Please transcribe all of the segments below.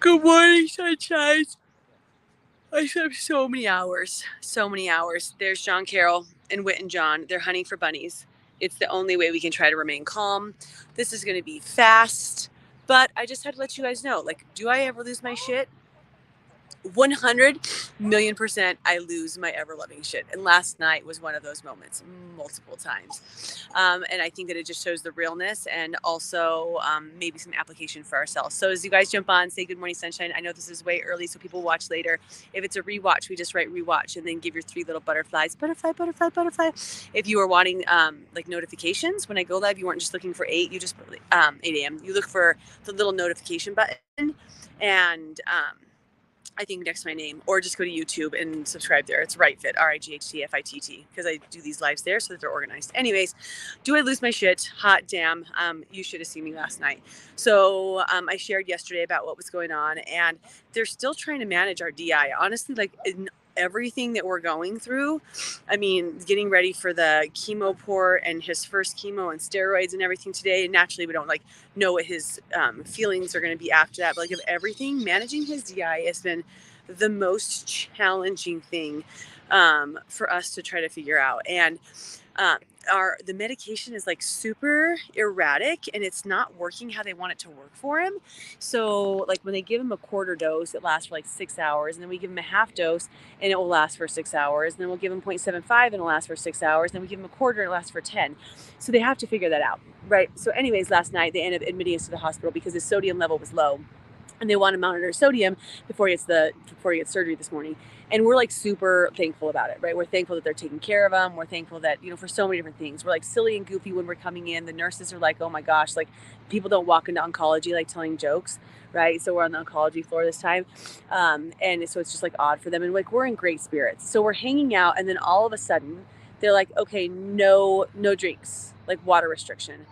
Good morning, sunshine. I spent so many hours. So many hours. There's John Carroll and Whit and John. They're hunting for bunnies. It's the only way we can try to remain calm. This is going to be fast. But I just had to let you guys know, like, do I ever lose my shit? 100,000,000% I lose my ever loving shit. And last night was one of those moments multiple times. And I think that it just shows the realness and also maybe some application for ourselves. So as you guys jump on, say good morning, sunshine. I know this is way early, so people watch later. If it's a rewatch, we just write rewatch and then give your 3 little butterflies. Butterfly, butterfly, butterfly. If you were wanting like notifications when I go live, you weren't just looking for 8, you just 8 a.m. You look for the little notification button and I think next to my name, or just go to YouTube and subscribe there. It's RightFit, RIGHTFITT, because I do these lives there so that they're organized. Anyways, do I lose my shit? Hot damn. You should have seen me last night. So I shared yesterday about what was going on, and they're still trying to manage our DI. Honestly, like in everything that we're going through, I mean, getting ready for the chemo port and his first chemo and steroids and everything today. And naturally, we don't like know what his feelings are going to be after that. But like of everything, managing his DI has been the most challenging thing for us to try to figure out. And the medication is like super erratic and it's not working how they want it to work for him. So like when they give him a quarter dose, it lasts for like 6 hours, and then we give him a half dose and it will last for 6 hours, and then we'll give him 0.75 and it'll last for 6 hours, and then we give him a quarter and it lasts for 10. So they have to figure that out, right? So anyways, last night they ended up admitting us to the hospital because his sodium level was low and they want to monitor sodium before he gets surgery this morning. And we're like super thankful about it, right? We're thankful that they're taking care of him. We're thankful that, for so many different things. We're like silly and goofy when we're coming in. The nurses are like, oh my gosh, like people don't walk into oncology like telling jokes, right? So we're on the oncology floor this time. And so it's just like odd for them. And like we're in great spirits. So we're hanging out, and then all of a sudden they're like, okay, no drinks, like water restriction.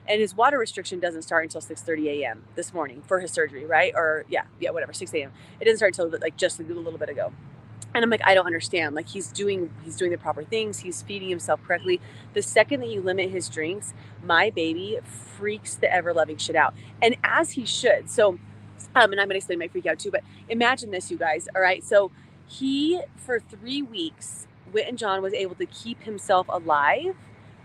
And his water restriction doesn't start until 6:30 a.m. this morning for his surgery, right? Or whatever, 6 a.m. It doesn't start until like just a little bit ago. And I'm like, I don't understand. Like he's doing the proper things. He's feeding himself correctly. The second that you limit his drinks, my baby freaks the ever loving shit out. And as he should. So, and I'm going to explain my freak out too, but imagine this, you guys. All right. So he, for 3 weeks, Whit and John was able to keep himself alive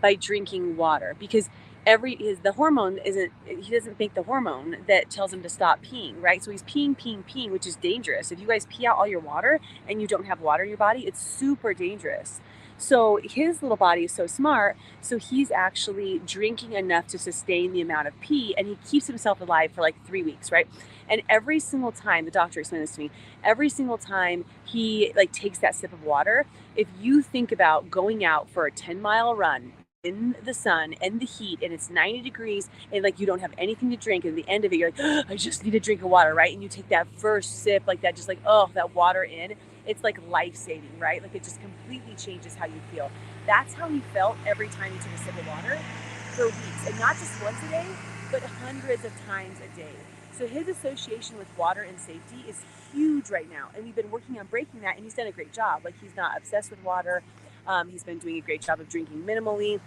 by drinking water, because the hormone he doesn't make the hormone that tells him to stop peeing, right? So he's peeing, which is dangerous. If you guys pee out all your water and you don't have water in your body, it's super dangerous. So his little body is so smart, so he's actually drinking enough to sustain the amount of pee, and he keeps himself alive for like 3 weeks, right? And every single time, the doctor explained this to me, every single time he like takes that sip of water, if you think about going out for a 10-mile run in the sun and the heat, and it's 90 degrees, and like you don't have anything to drink, and at the end of it you're like, oh, I just need a drink of water, right? And you take that first sip like that, just like, oh, that water in, it's like life-saving, right? Like it just completely changes how you feel. That's how he felt every time he took a sip of water for weeks, and not just once a day, but hundreds of times a day. So his association with water and safety is huge right now, and we've been working on breaking that, and he's done a great job. Like he's not obsessed with water. He's been doing a great job of drinking minimally.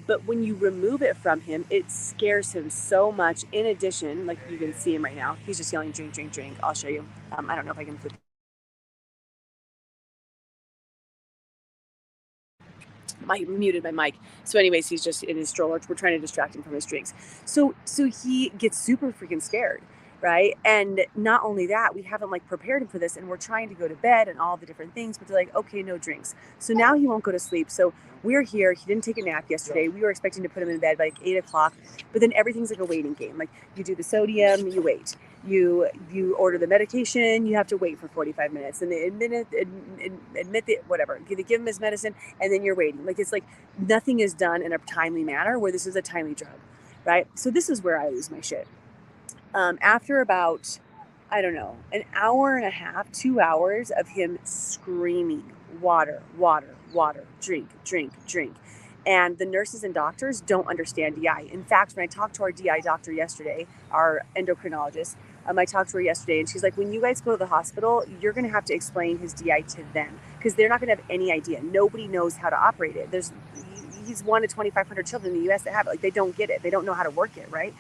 But when you remove it from him, it scares him so much. In addition, like you can see him right now, he's just yelling, drink, drink, drink. I'll show you. I don't know if I can flip. I muted my mic. So anyways, he's just in his stroller. We're trying to distract him from his drinks. So he gets super freaking scared, right? And not only that, we haven't like prepared him for this, and we're trying to go to bed and all the different things, but they're like, okay, no drinks. So now he won't go to sleep. So we're here. He didn't take a nap yesterday. We were expecting to put him in bed by like 8 o'clock, but then everything's like a waiting game. Like you do the sodium, you wait. You order the medication, you have to wait for 45 minutes, and they admit it, whatever. They give him his medicine, and then you're waiting. Like it's like nothing is done in a timely manner, where this is a timely drug, right? So this is where I lose my shit. After about, I don't know, an hour and a half, 2 hours of him screaming, water, water, water, drink, drink, drink. And the nurses and doctors don't understand DI. In fact, when I talked to our DI doctor yesterday, our endocrinologist, I talked to her yesterday, and she's like, when you guys go to the hospital, you're going to have to explain his DI to them, because they're not going to have any idea. Nobody knows how to operate it. He's one of 2,500 children in the U.S. that have it. Like, they don't get it. They don't know how to work it, right?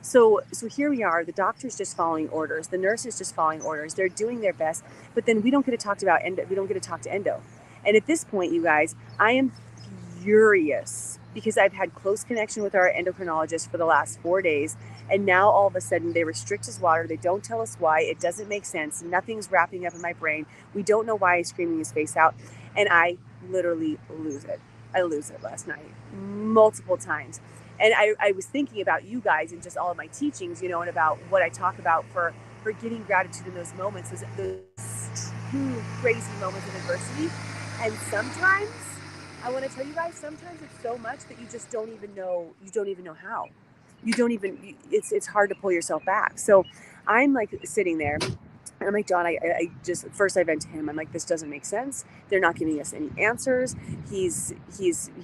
So here we are, the doctor's just following orders, the nurse is just following orders, they're doing their best, but then we don't get to talk about endo, we don't get to talk to endo. And at this point, you guys, I am furious because I've had close connection with our endocrinologist for the last 4 days, and now all of a sudden they restrict his water, they don't tell us why, it doesn't make sense, nothing's wrapping up in my brain, we don't know why he's screaming his face out, and I literally lose it. I lose it last night multiple times. And I was thinking about you guys and just all of my teachings, you know, and about what I talk about for getting gratitude in those moments, those crazy moments of adversity. And sometimes, I want to tell you guys, sometimes it's so much that you just don't even know, how. It's hard to pull yourself back. So I'm like sitting there, and I'm like, John, I just, first I vent to him. I'm like, this doesn't make sense. They're not giving us any answers. He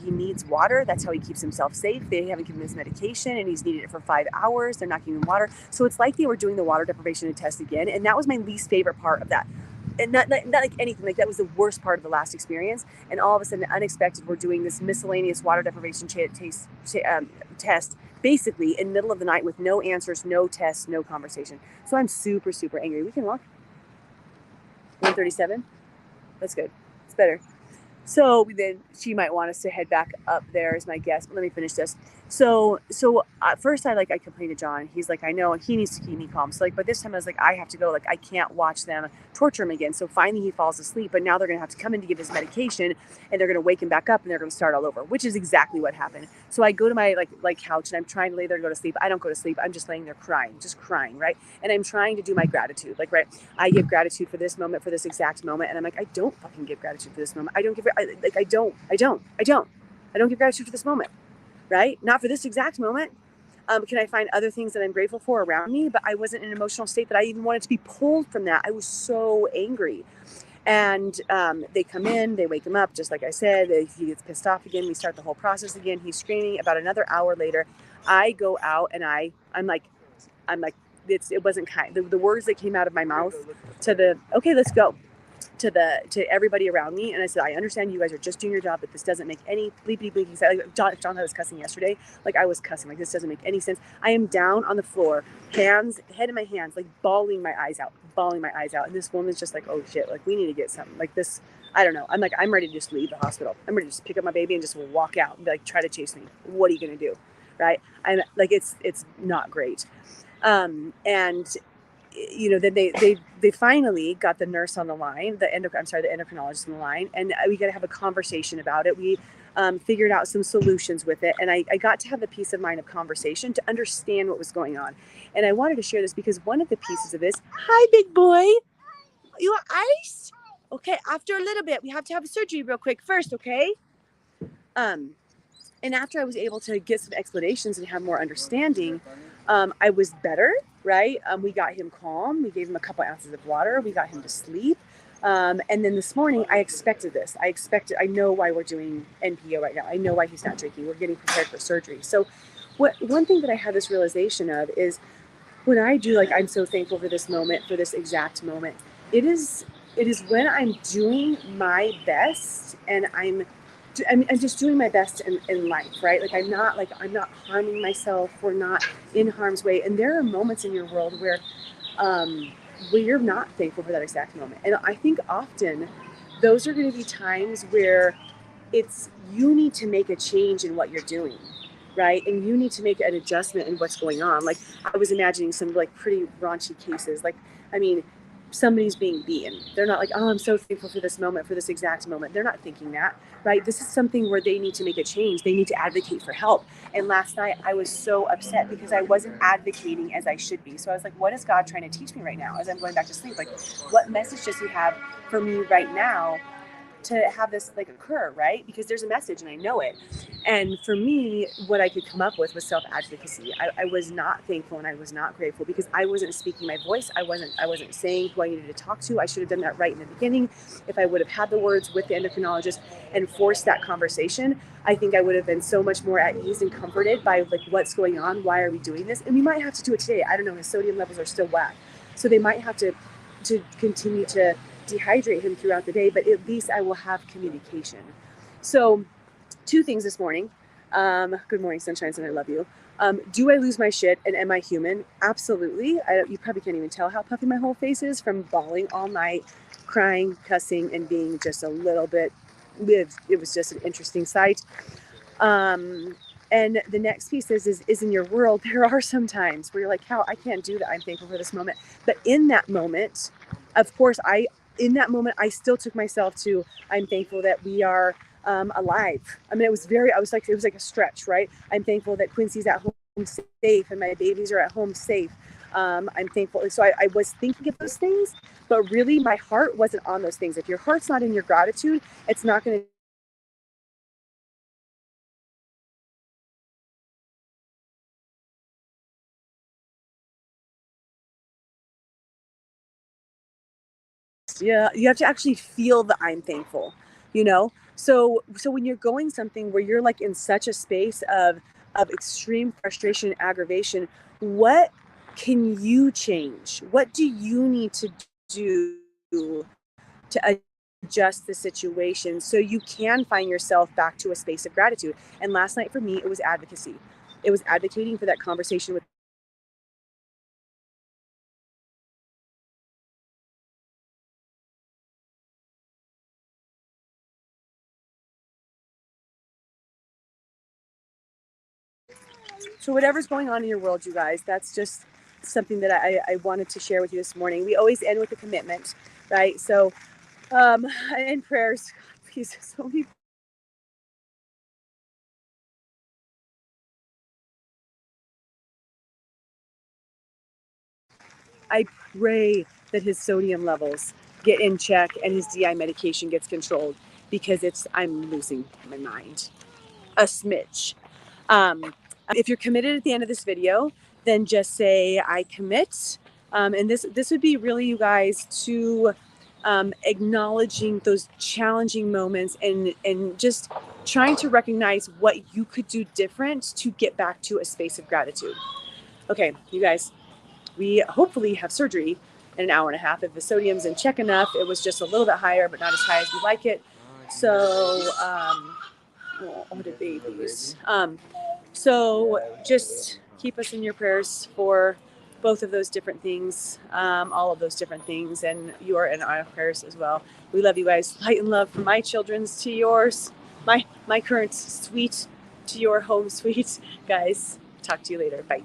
needs water. That's how he keeps himself safe. They haven't given him his medication, and he's needed it for 5 hours. They're not giving him water. So it's like they were doing the water deprivation test again. And that was my least favorite part of that. And not like anything, like that was the worst part of the last experience. And all of a sudden, unexpected, we're doing this miscellaneous water deprivation test, basically in the middle of the night with no answers, no tests, no conversation. So I'm super, super angry. We can walk. 137. That's good. It's better. So then she might want us to head back up there as my guest. But let me finish this. So at first I complained to John. He's like, I know, and he needs to keep me calm. So but this time I was like, I have to go. Like, I can't watch them torture him again. So finally he falls asleep, but now they're going to have to come in to give his medication, and they're going to wake him back up, and they're going to start all over, which is exactly what happened. So I go to my like couch, and I'm trying to lay there to go to sleep. I don't go to sleep. I'm just laying there crying, right? And I'm trying to do my gratitude. Right? I give gratitude for this moment, for this exact moment. And I'm like, I don't fucking give gratitude for this moment. I don't give gratitude for this moment. Right? Not for this exact moment. Can I find other things that I'm grateful for around me? But I wasn't in an emotional state that I even wanted to be pulled from that. I was so angry. And they come in, they wake him up, just like I said. He gets pissed off again. We start the whole process again. He's screaming. About another hour later, I go out, and I'm like, it wasn't kind. The words that came out of my mouth okay, let's go. To everybody around me, and I said, I understand you guys are just doing your job, but this doesn't make any bleepy sense. Like John was cussing yesterday, like I was cussing, like this doesn't make any sense. I am down on the floor, head in my hands, like bawling my eyes out, and this woman's just like, oh shit, like we need to get something like this. I don't know. I'm like, I'm ready to just leave the hospital. I'm ready to just pick up my baby and just walk out and be like, try to chase me. What are you gonna do? Right? I'm like, it's not great. And you know, then they finally got the nurse on the line, the endocrinologist on the line, and we got to have a conversation about it. We figured out some solutions with it, and I got to have the peace of mind of conversation to understand what was going on. And I wanted to share this because one of the pieces of this, hi big boy, you want ice? Okay, after a little bit, we have to have a surgery real quick first, okay? And after I was able to get some explanations and have more understanding, I was better, right? We got him calm. We gave him a couple ounces of water. We got him to sleep. And then this morning, I expected this. I know why we're doing NPO right now. I know why he's not drinking. We're getting prepared for surgery. So one thing that I had this realization of is when I do, like, I'm so thankful for this moment, for this exact moment. It is when I'm doing my best, and I'm just doing my best in life, right? Like I'm not harming myself. We're not in harm's way. And there are moments in your world where you're not thankful for that exact moment. And I think often those are going to be times where you need to make a change in what you're doing, right? And you need to make an adjustment in what's going on. Like I was imagining some like pretty raunchy cases. Like, I mean, somebody's being beaten. They're not like, oh, I'm so thankful for this moment, for this exact moment. They're not thinking that, right? This is something where they need to make a change. They need to advocate for help. And last night I was so upset because I wasn't advocating as I should be. So I was like, what is God trying to teach me right now as I'm going back to sleep? Like, what message does he have for me right now to have this like occur, right? Because there's a message and I know it. And for me, what I could come up with was self-advocacy. I was not thankful and I was not grateful because I wasn't speaking my voice. I wasn't saying who I needed to talk to. I should have done that right in the beginning. If I would have had the words with the endocrinologist and forced that conversation, I think I would have been so much more at ease and comforted by like what's going on, why are we doing this? And we might have to do it today. I don't know, his sodium levels are still whack. So they might have to continue to dehydrate him throughout the day, but at least I will have communication. So 2 things this morning. Good morning, sunshines, and I love you. Do I lose my shit and am I human? Absolutely. You probably can't even tell how puffy my whole face is from bawling all night, crying, cussing, and being just a little bit lived. It was just an interesting sight. And the next piece is in your world, there are some times where you're like, how I can't do that. I'm thankful for this moment. But in that moment, of course, I still took myself to, I'm thankful that we are alive. I mean, it was like a stretch, right? I'm thankful that Quincy's at home safe and my babies are at home safe. I'm thankful. So I was thinking of those things, but really my heart wasn't on those things. If your heart's not in your gratitude, it's not going to yeah, you have to actually feel the I'm thankful, you know? So when you're going something where you're like in such a space of extreme frustration and aggravation, what can you change? What do you need to do to adjust the situation so you can find yourself back to a space of gratitude? And last night for me, it was advocacy. It was advocating for that conversation with so whatever's going on in your world, you guys, that's just something that I wanted to share with you this morning. We always end with a commitment, right? So and prayers. Please, so many. I pray that his sodium levels get in check and his DI medication gets controlled, because I'm losing my mind a smidge. If you're committed at the end of this video, then just say I commit. And this would be really, you guys, to acknowledging those challenging moments and just trying to recognize what you could do different to get back to a space of gratitude. Okay, you guys, we hopefully have surgery in an hour and a half. If the sodium's in check enough, it was just a little bit higher, but not as high as we like it. So, all the babies. So just keep us in your prayers for both of those different things, all of those different things, and you are in our prayers as well. We love you guys. Light and love from my children's to yours, my current suite to your home suite. Guys, talk to you later. Bye.